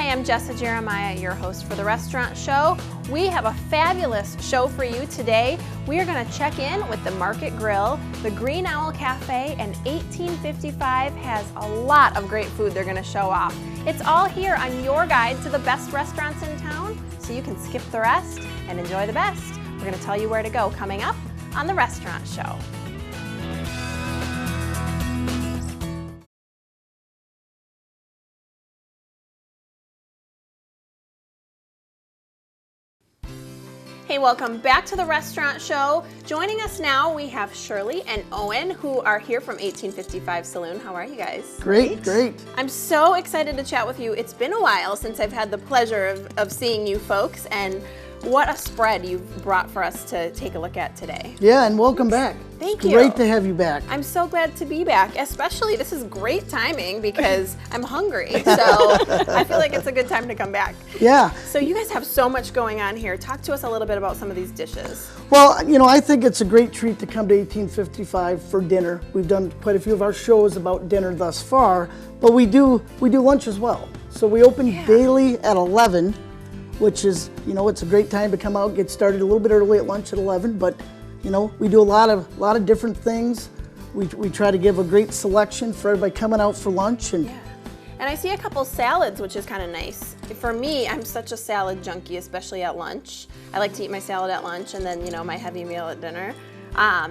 I'm Jessa Jeremiah, your host for the restaurant show. We have a fabulous show for you today. We are going to check in with the Market Grill. The Green Owl Cafe and 1855 has a lot of great food they're going to show off. It's all here on your guide to the best restaurants in town, so you can skip the rest and enjoy the best. We're going to tell you where to go coming up on the restaurant show. Hey, welcome back to the restaurant show. Joining us now, we have Shirley and Owen, who are here from 1855 Saloon. How are you guys? Great. I'm so excited to chat with you. It's been a while since I've had the pleasure of seeing you folks, and what a spread you've brought for us to take a look at today. Yeah, and welcome back. Thank you. Great to have you back. I'm so glad to be back, especially this is great timing because I'm hungry, so I feel like it's a good time to come back. Yeah. So you guys have so much going on here. Talk to us a little bit about some of these dishes. Well, you know, I think it's a great treat to come to 1855 for dinner. We've done quite a few of our shows about dinner thus far, but we do lunch as well. So we open daily at 11, which is, you know, it's a great time to come out, get started a little bit early at lunch at 11, but you know, we do a lot of different things. We try to give a great selection for everybody coming out for lunch. And I see a couple salads, which is kind of nice. For me, I'm such a salad junkie, especially at lunch. I like to eat my salad at lunch and then, you know, my heavy meal at dinner.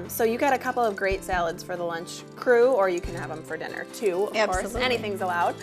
So you got a couple of great salads for the lunch crew, or you can have them for dinner too, of course. Anything's allowed.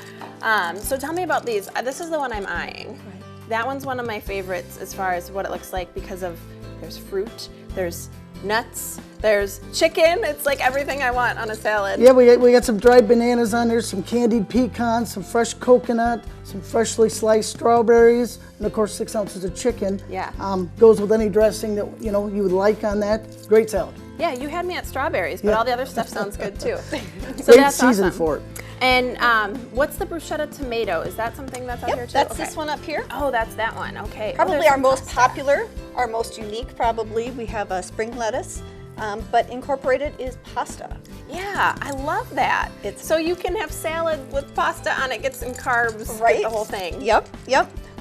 So tell me about these. This is the one I'm eyeing. Right. That one's one of my favorites as far as what it looks like because of there's fruit, there's nuts, there's chicken. It's like everything I want on a salad. Yeah, we got some dried bananas on there, some candied pecans, some fresh coconut, some freshly sliced strawberries, and of course 6 ounces of chicken. Yeah. Goes with any dressing that you know you would like on that. Great salad. Yeah, you had me at strawberries, but all the other stuff sounds good too. So Great that's season awesome. for it. And what's the bruschetta tomato? Is that something that's out here too? That's this one up here. Oh, that's that one. Okay. Probably our most popular, our most unique probably. We have a spring lettuce, but incorporated is pasta. Yeah, I love that. So you can have salad with pasta on it, get some carbs, right? The whole thing. Yep.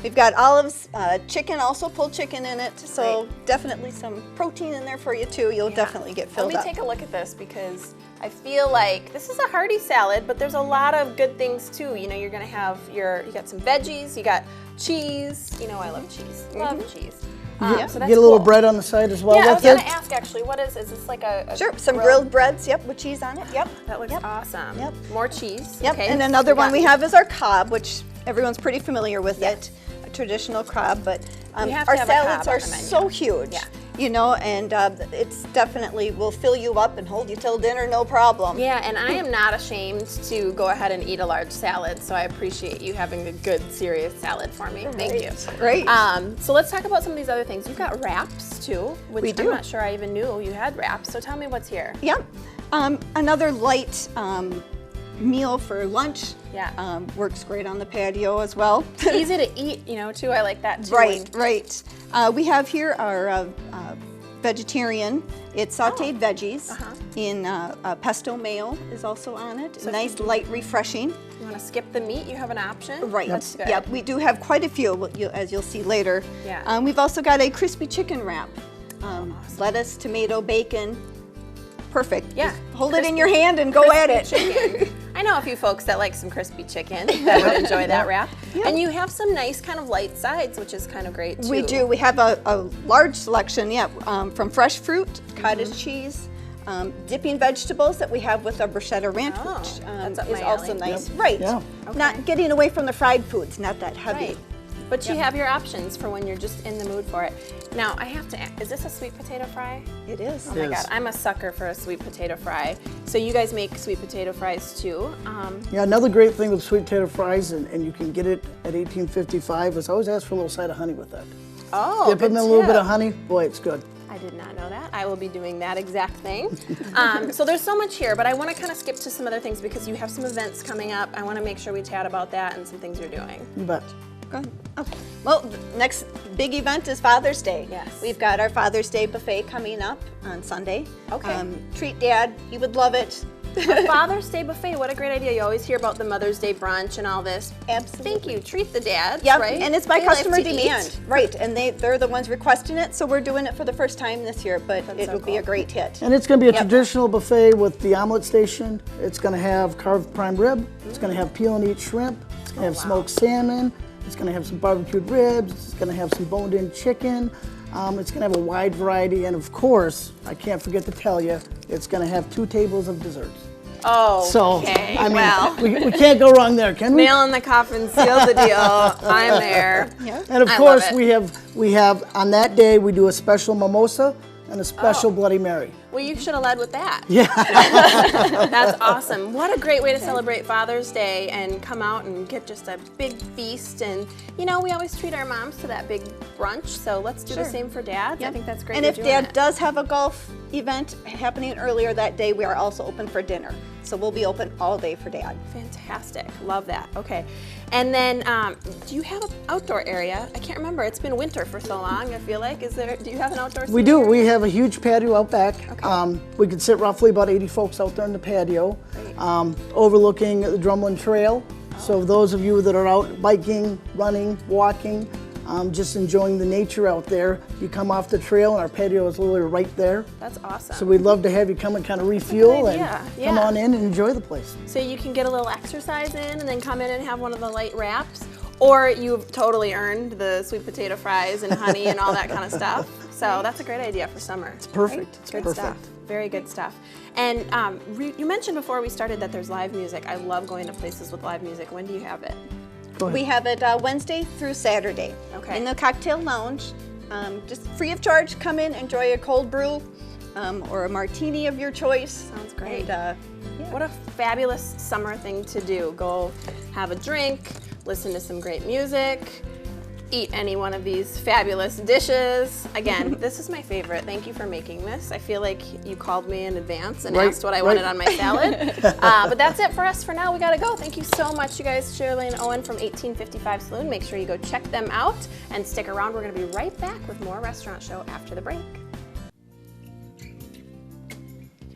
We've got olives, chicken, also pulled chicken in it, so definitely some protein in there for you too. You'll definitely get filled up. Let me take a look at this because I feel like this is a hearty salad, but there's a lot of good things too. You know, you're gonna have you got some veggies, you got cheese. You know, I love cheese. Love cheese. So that's get a little bread on the side as well. Yeah, That's I was gonna ask actually, is this like a sure, some grilled breads, with cheese on it, That looks awesome. More cheese. Yep, Okay. and another one we have is our cob, which everyone's pretty familiar with it. A traditional cob, but our salads are so huge. Yeah. You know, and it's definitely will fill you up and hold you till dinner, no problem. Yeah, and I am not ashamed to go ahead and eat a large salad, so I appreciate you having a good, serious salad for me. Thank you. Great. So let's talk about some of these other things. You've got wraps too, which we do. I'm not sure I even knew you had wraps. So tell me what's here. Yep. Another light meal for lunch. Yeah. Works great on the patio as well. Easy to eat, you know, too. I like that too. Right. We have here our vegetarian. It's sauteed veggies in pesto mayo is also on it. So nice, light, refreshing. You want to skip the meat? You have an option. Right. That's good. Yep. We do have quite a few, as you'll see later. Yeah. We've also got a crispy chicken wrap. Lettuce, tomato, bacon. Perfect. Yeah. Just hold it in your hand and go at it. Chicken. I know a few folks that like some crispy chicken that would enjoy that wrap. Yeah. And you have some nice kind of light sides, which is kind of great too. We do. We have a large selection, from fresh fruit, cottage cheese, dipping vegetables that we have with our bruschetta ranch, which is also nice. Yep. Right. Yeah. Okay. Not getting away from the fried foods, not that heavy. Right. But you have your options for when you're just in the mood for it. Now, I have to ask, is this a sweet potato fry? It is. Oh my God, I'm a sucker for a sweet potato fry. So you guys make sweet potato fries too? Yeah, another great thing with sweet potato fries, and you can get it at 1855, is always ask for a little side of honey with that. Oh, dip it in a little bit of honey, boy, it's good. I did not know that. I will be doing that exact thing. So there's so much here, but I want to kind of skip to some other things because you have some events coming up. I want to make sure we chat about that and some things you're doing. You bet. Go ahead. Okay. Well, the next big event is Father's Day. Yes. We've got our Father's Day buffet coming up on Sunday. Okay. Treat Dad. He would love it. A Father's Day buffet, what a great idea. You always hear about the Mother's Day brunch and all this. Absolutely. Thank you. Treat the dads, Yep, right? and it's by They like customer to demand. eat. Right, and they're the ones requesting it, so we're doing it for the first time this year, but That's it so will be a cool. great hit. And it's going to be a traditional buffet with the omelet station. It's going to have carved prime rib. It's going to have peel and eat shrimp. It's going to have smoked salmon. It's going to have some barbecued ribs. It's going to have some boned-in chicken. It's going to have a wide variety, and of course, I can't forget to tell you, it's going to have 2 tables of desserts. Oh, So, okay. I mean, well, we can't go wrong there, can we? nail in the coffin, seal the deal. I'm there. Yeah. And of I course, love it. we have on that day we do a special mimosa and a special Bloody Mary. Well, you should have led with that. Yeah. That's awesome. What a great way to celebrate Father's Day and come out and get just a big feast. And, you know, we always treat our moms to that big brunch, so let's do the same for dads. I think that's great. And you're if doing Dad it. does have a golf event happening earlier that day, we are also open for dinner. So we'll be open all day for Dad. Fantastic. Love that. Okay. And then, do you have an outdoor area? I can't remember. It's been winter for so long, I feel like. Do you have an outdoor We seating do. area? We have a huge patio out back. We could sit roughly about 80 folks out there in the patio, overlooking the Drumlin Trail. So those of you that are out biking, running, walking, just enjoying the nature out there, you come off the trail and our patio is literally right there. That's awesome. So we'd love to have you come and kind of refuel and idea. come Yeah. on in and enjoy the place. So you can get a little exercise in and then come in and have one of the light wraps. Or you've totally earned the sweet potato fries and honey and all that kind of stuff. So that's a great idea for summer. It's perfect. It's good perfect. stuff. Very good stuff. And you mentioned before we started that there's live music. I love going to places with live music. When do you have it? Go ahead. We have it Wednesday through Saturday. Okay. In the cocktail lounge. Just free of charge, come in, enjoy a cold brew or a martini of your choice. Sounds great. And, What a fabulous summer thing to do. Go have a drink, listen to some great music, eat any one of these fabulous dishes. Again, this is my favorite. Thank you for making this. I feel like you called me in advance and asked what I wanted on my salad. But that's it for us for now. We gotta go. Thank you so much, you guys. Shirley and Owen from 1855 Saloon. Make sure you go check them out and stick around. We're gonna be right back with more Restaurant Show after the break.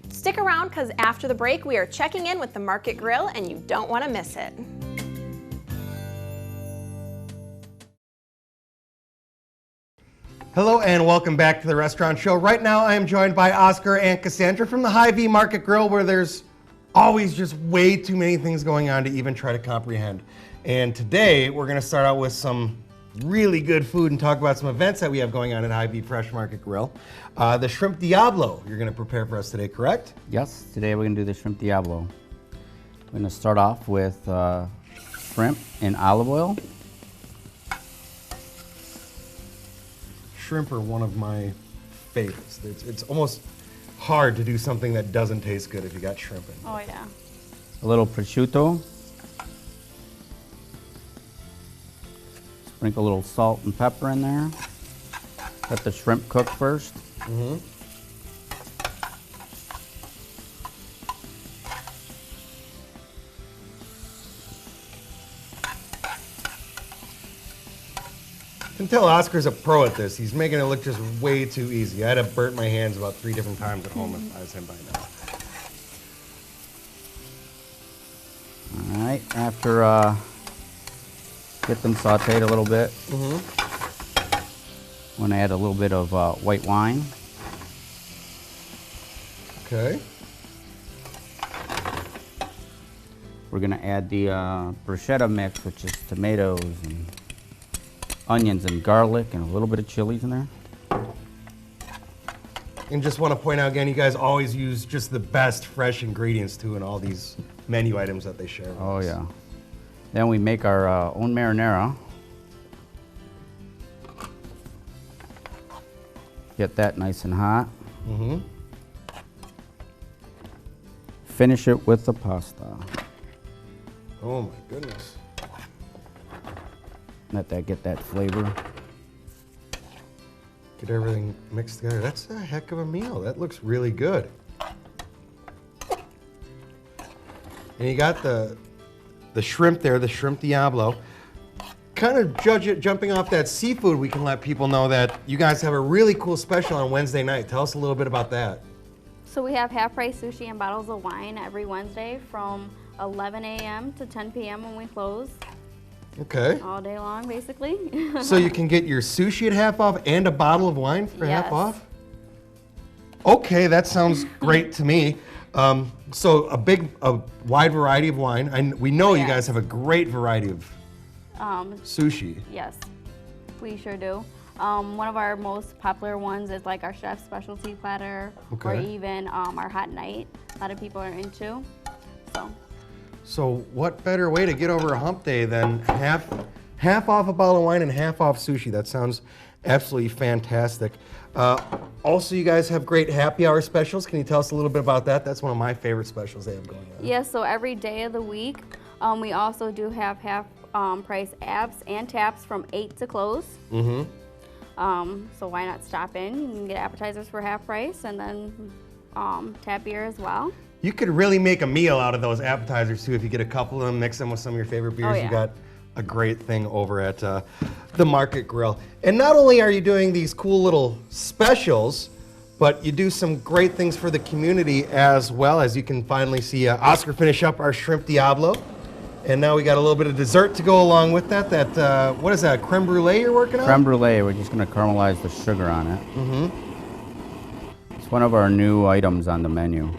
Stick around because after the break, we are checking in with the Market Grill and you don't wanna miss it. Hello and welcome back to the Restaurant Show. Right now I am joined by Oscar and Cassandra from the Hy-Vee Market Grill, where there's always just way too many things going on to even try to comprehend. And today we're going to start out with some really good food and talk about some events that we have going on at Hy-Vee Fresh Market Grill. The Shrimp Diablo you're going to prepare for us today, correct? Yes, today we're going to do the shrimp Diablo. We're going to start off with shrimp in olive oil. Shrimp are one of my favorites. It's almost hard to do something that doesn't taste good if you got shrimp in it. Oh yeah. A little prosciutto. Sprinkle a little salt and pepper in there. Let the shrimp cook first. I can tell Oscar's a pro at this. He's making it look just way too easy. I'd have burnt my hands about 3 different times at home if I was him by now. All right, after get them sauteed a little bit, I'm going to add a little bit of white wine. Okay. We're going to add the bruschetta mix, which is tomatoes and onions and garlic and a little bit of chilies in there. And just want to point out again, you guys always use just the best fresh ingredients too in all these menu items that they share with Oh us. yeah. Then we make our own marinara. Get that nice and hot. Finish it with the pasta. Oh my goodness. Let that get that flavor. Get everything mixed together. That's a heck of a meal. That looks really good. And you got the shrimp there, the shrimp Diablo. Kind of jumping off that seafood, we can let people know that you guys have a really cool special on Wednesday night. Tell us a little bit about that. So we have half-price sushi and bottles of wine every Wednesday from 11 a.m. to 10 p.m. when we close. Okay. All day long, basically. So you can get your sushi at half off and a bottle of wine for half Yes. off? Okay, that sounds great to me. So a wide variety of wine. We know you Yes. guys have a great variety of sushi. Yes, we sure do. One of our most popular ones is like our chef's specialty platter, or Okay. even our hot night. A lot of people are into. So what better way to get over a hump day than half off a bottle of wine and half off sushi? That sounds absolutely fantastic. Also, you guys have great happy hour specials. Can you tell us a little bit about that? That's one of my favorite specials they have going on. Yes, so every day of the week, we also do have half price apps and taps from 8 to close. So why not stop in? You can get appetizers for half price and then tap beer as well. You could really make a meal out of those appetizers too if you get a couple of them, mix them with some of your favorite beers. Oh, yeah. You got a great thing over at the Market Grill. And not only are you doing these cool little specials, but you do some great things for the community as well. As you can finally see Oscar finish up our shrimp Diablo. And now we got a little bit of dessert to go along with that. What is that, creme brulee you're working on? Creme brulee, we're just going to caramelize the sugar on it. It's one of our new items on the menu.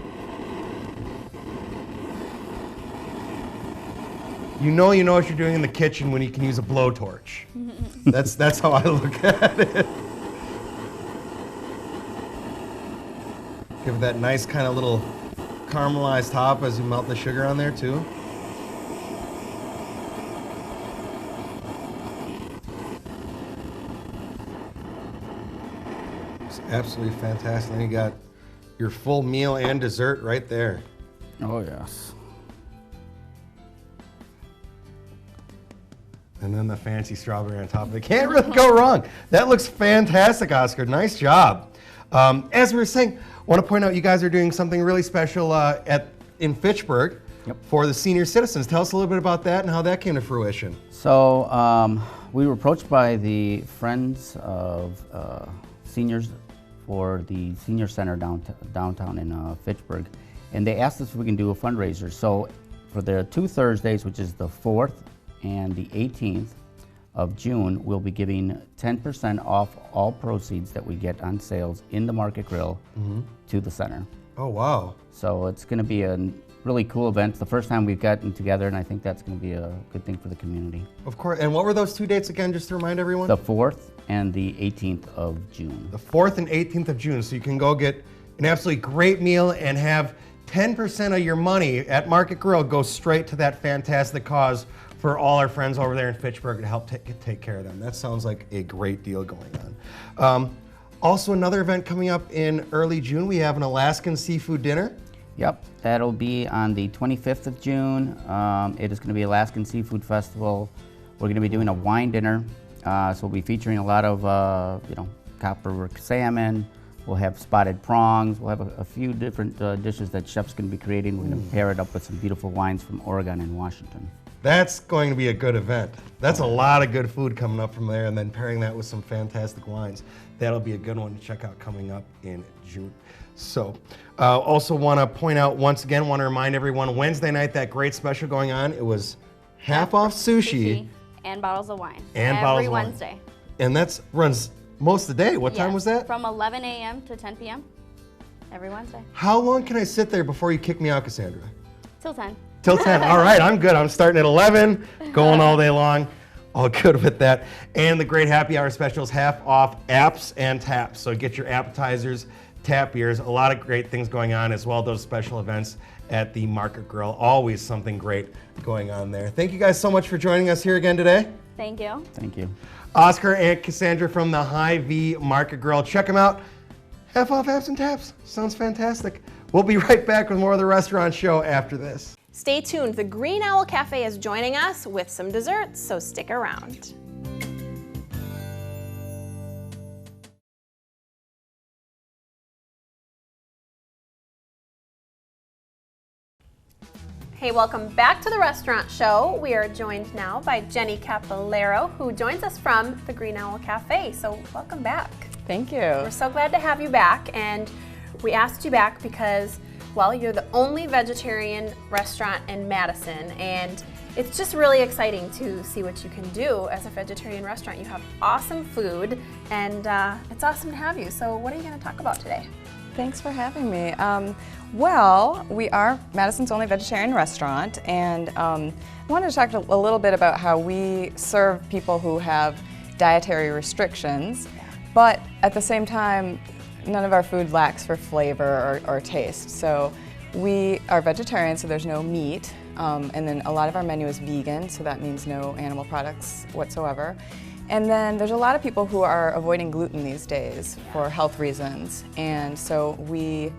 You know what you're doing in the kitchen when you can use a blowtorch. That's how I look at it. Give it that nice kind of little caramelized top as you melt the sugar on there too. It's absolutely fantastic. And you got your full meal and dessert right there. Oh, yes. And then the fancy strawberry on top of it. Can't really go wrong. That looks fantastic, Oscar. Nice job. As we were saying, I want to point out you guys are doing something really special in Fitchburg for the senior citizens. Tell us a little bit about that and how that came to fruition. So we were approached by the Friends of Seniors for the Senior Center downtown in Fitchburg, and they asked us if we can do a fundraiser. So for the 2 Thursdays, which is the 4th and the 18th of June, we'll be giving 10% off all proceeds that we get on sales in the Market Grill to the center. Oh, wow. So it's going to be a really cool event. It's the first time we've gotten together, and I think that's going to be a good thing for the community. Of course. And what were those 2 dates again, just to remind everyone? The 4th and the 18th of June. The 4th and 18th of June. So you can go get an absolutely great meal and have 10% of your money at Market Grill go straight to that fantastic cause for all our friends over there in Fitchburg to help take care of them. That sounds like a great deal going on. Also, another event coming up in early June, we have an Alaskan seafood dinner. Yep, that'll be on the 25th of June. It is going to be Alaskan Seafood Festival. We're going to be doing a wine dinner, so we'll be featuring a lot of, copperwork salmon. We'll have spotted prongs. We'll have a few different dishes that chefs can be creating. We're going to pair it up with some beautiful wines from Oregon and Washington. That's going to be a good event. That's a lot of good food coming up from there, and then pairing that with some fantastic wines. That'll be a good one to check out coming up in June. So, also want to point out once again, want to remind everyone, Wednesday night, that great special going on. It was half off sushi and bottles of wine. And every Wednesday. And that runs most of the day. What time was that? From 11 a.m. to 10 p.m. every Wednesday. How long can I sit there before you kick me out, Cassandra? Till 10. Till 10. All right, I'm good. I'm starting at 11, going all day long. All good with that. And the great happy hour specials, half off apps and taps. So get your appetizers, tap beers, a lot of great things going on as well. Those special events at the Market Grill. Always something great going on there. Thank you guys so much for joining us here again today. Thank you. Thank you. Oscar and Cassandra from the Hy-Vee Market Grill. Check them out. Half off apps and taps. Sounds fantastic. We'll be right back with more of the restaurant show after this. Stay tuned. The Green Owl Cafe is joining us with some desserts, so stick around. Hey, welcome back to the restaurant show. We are joined now by Jenny Capolero, who joins us from the Green Owl Cafe. So welcome back. Thank you. We're so glad to have you back. And we asked you back because, well, you're the only vegetarian restaurant in Madison, and it's just really exciting to see what you can do as a vegetarian restaurant. You have awesome food, and it's awesome to have you. So what are you going to talk about today? Thanks for having me. Well, we are Madison's only vegetarian restaurant, and I wanted to talk a little bit about how we serve people who have dietary restrictions, but at the same time, none of our food lacks for flavor or taste. So we are vegetarian, so there's no meat, and then a lot of our menu is vegan, so that means no animal products whatsoever. And then there's a lot of people who are avoiding gluten these days for health reasons, and so we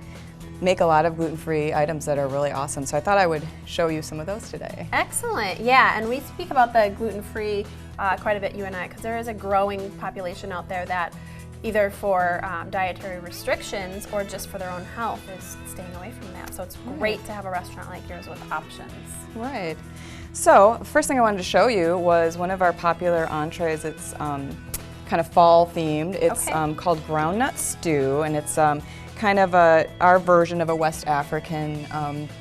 make a lot of gluten-free items that are really awesome. So I thought I would show you some of those today. Excellent, yeah, and we speak about the gluten-free quite a bit, you and I, because there is a growing population out there that either for dietary restrictions or just for their own health is staying away from that. So it's great to have a restaurant like yours with options. Right. So first thing I wanted to show you was one of our popular entrees. It's kind of fall themed. It's called groundnut stew, and it's kind of our version of a West African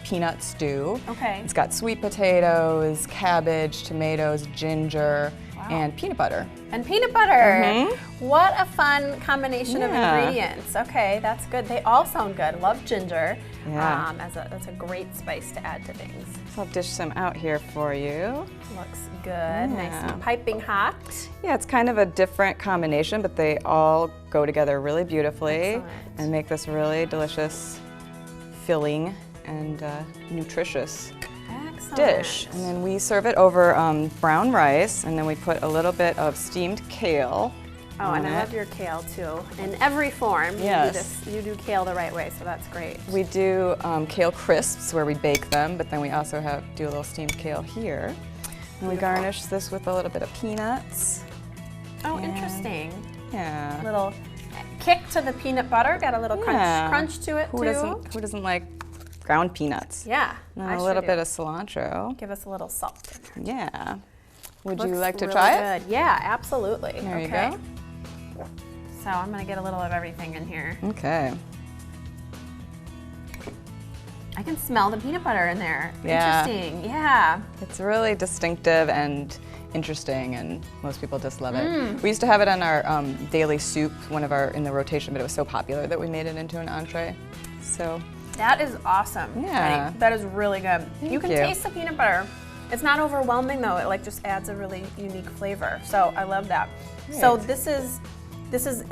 peanut stew. Okay. It's got sweet potatoes, cabbage, tomatoes, ginger, and peanut butter. And peanut butter. What a fun combination of ingredients. Okay, that's good. They all sound good. Love ginger. Yeah. That's a great spice to add to things. So I'll dish some out here for you. Looks good. Nice and piping hot. Yeah, it's kind of a different combination, but they all go together really beautifully. Excellent. And make this really delicious, filling, and nutritious dish. And then we serve it over brown rice, and then we put a little bit of steamed kale. Oh, and I love your kale too. In every form, Yes. you do kale the right way, so that's great. We do kale crisps where we bake them, but then we also do a little steamed kale here. And we garnish this with a little bit of peanuts. Oh, interesting. Yeah. A little kick to the peanut butter, got a little crunch to it Who too. Who doesn't like ground peanuts? Yeah, And I a sure little do. bit of cilantro. Give us a little salt in there. Yeah. Would you Looks like to really try it? good. Yeah, absolutely. There you okay. go. So I'm gonna get a little of everything in here. Okay. I can smell the peanut butter in there. Yeah. Interesting. Yeah. It's really distinctive and interesting, and most people just love it. We used to have it on our daily soup, in the rotation, but it was so popular that we made it into an entree. So That is awesome. Yeah. Penny. That is really good. You can you. taste the peanut butter. It's not overwhelming though. It just adds a really unique flavor. So I love that. So Great. this is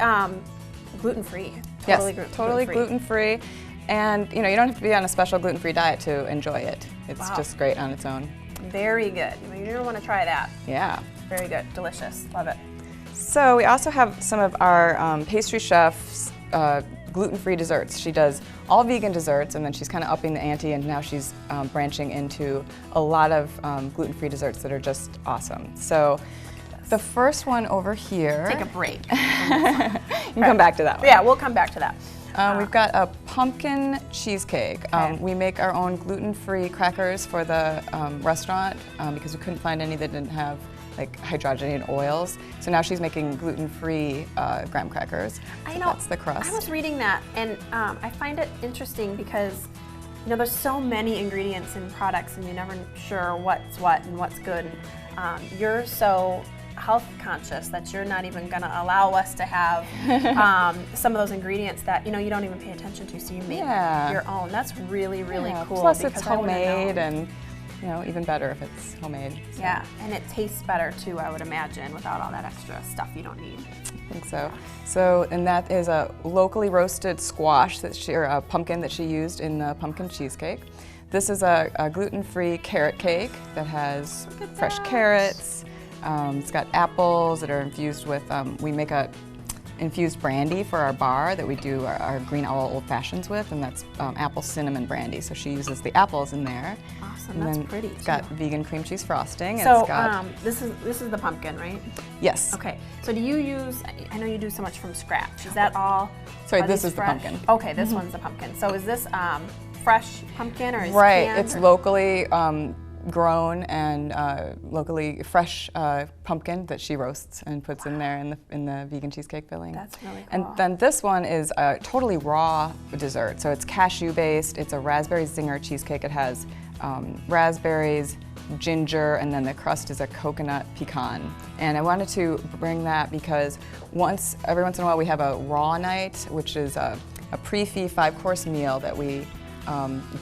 gluten-free. yes, totally gluten-free. And you don't have to be on a special gluten-free diet to enjoy it. It's just great on its own. Very good. You're gonna want to try that. Yeah. Very good. Delicious. Love it. So we also have some of our pastry chef's gluten-free desserts. She does all vegan desserts, and then she's kind of upping the ante, and now she's branching into a lot of gluten-free desserts that are just awesome. So the first one over here. Take a break. You can come back to that one. Yeah, we'll come back to that. We've got a pumpkin cheesecake. We make our own gluten-free crackers for the restaurant because we couldn't find any that didn't have like hydrogenated oils. So now she's making gluten-free graham crackers. I So know. that's the crust. I was reading that, and I find it interesting because there's so many ingredients in products, and you're never sure what's what and what's good. You're so health conscious that you're not even going to allow us to have some of those ingredients that you don't even pay attention to. So you make your own. That's really cool. Plus it's because I wouldn't homemade, know. and even better if it's homemade. So Yeah, and it tastes better too, I would imagine, without all that extra stuff you don't need. I think so. So, and that is a locally roasted squash or a pumpkin that she used in the pumpkin cheesecake. This is a gluten-free carrot cake that has fresh carrots. It's got apples that are infused with, we make a infused brandy for our bar that we do our green owl old fashions with, and that's apple cinnamon brandy. So she uses the apples in there. Awesome, And that's then pretty. It's got vegan cream cheese frosting. So it's got, this is the pumpkin, right? yes. Okay. So do you use? I know you do so much from scratch. Is that all? Sorry, are this these is the fresh? pumpkin. Okay, this one's the pumpkin. So is this fresh pumpkin or is Right, canned, it's or? locally grown and locally fresh pumpkin that she roasts and puts in there in the vegan cheesecake filling. That's really cool. And then this one is a totally raw dessert. So it's cashew based. It's a raspberry zinger cheesecake. It has raspberries, ginger, and then the crust is a coconut pecan. And I wanted to bring that because every once in a while we have a raw night, which is a pre-fee 5-course meal that we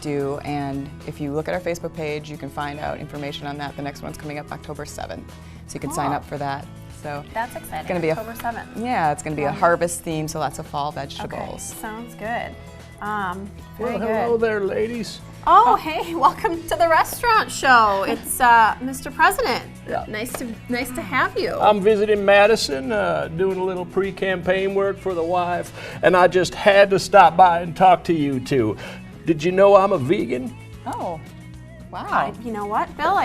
do, and if you look at our Facebook page, you can find out information on that. The next one's coming up October 7th, so you can sign up for that. So that's exciting. It's going to be October 7th. Yeah, it's going to be a harvest theme, so lots of fall vegetables. Okay, sounds good. Very Well, hello good. there, ladies. Oh, hey, welcome to the restaurant show. It's Mr. President. Yeah. Nice to have you. I'm visiting Madison, doing a little pre-campaign work for the wife, and I just had to stop by and talk to you two. Did you know I'm a vegan? Oh, wow. You know what, Bill?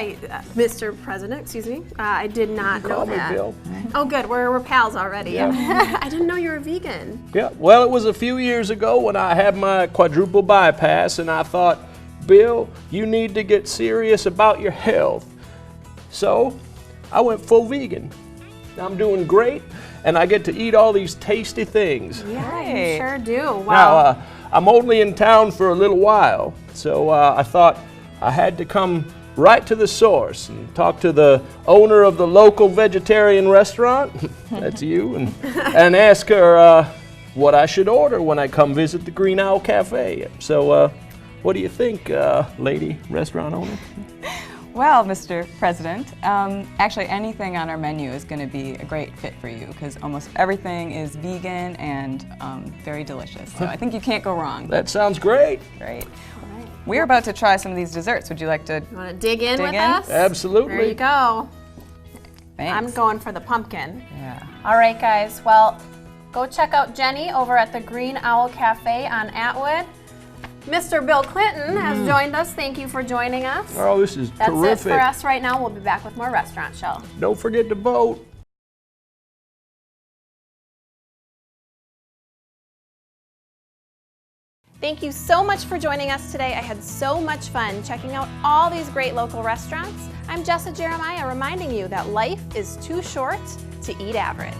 Mr. President, excuse me. I did not know Call me that. Bill. Oh, good. We're pals already. Yeah. I didn't know you were vegan. Yeah, well, it was a few years ago when I had my quadruple bypass, and I thought, Bill, you need to get serious about your health. So I went full vegan. I'm doing great, and I get to eat all these tasty things. Yeah, you sure do. Wow. Now, I'm only in town for a little while, so I thought I had to come right to the source and talk to the owner of the local vegetarian restaurant, that's you, and ask her what I should order when I come visit the Green Owl Cafe. So, what do you think, lady restaurant owner? Well, Mr. President, actually anything on our menu is going to be a great fit for you because almost everything is vegan and very delicious. So I think you can't go wrong. That sounds great. Great. We're about to try some of these desserts. Would you like to You want to dig in with in? us? Absolutely. There you go. Thanks. I'm going for the pumpkin. Yeah. All right, guys. Well, go check out Jenny over at the Green Owl Cafe on Atwood. Mr. Bill Clinton has joined us. Thank you for joining us. Oh, this is That's terrific. it for us right now. We'll be back with more Restaurant Show. Don't forget to vote. Thank you so much for joining us today. I had so much fun checking out all these great local restaurants. I'm Jessa Jeremiah reminding you that life is too short to eat average.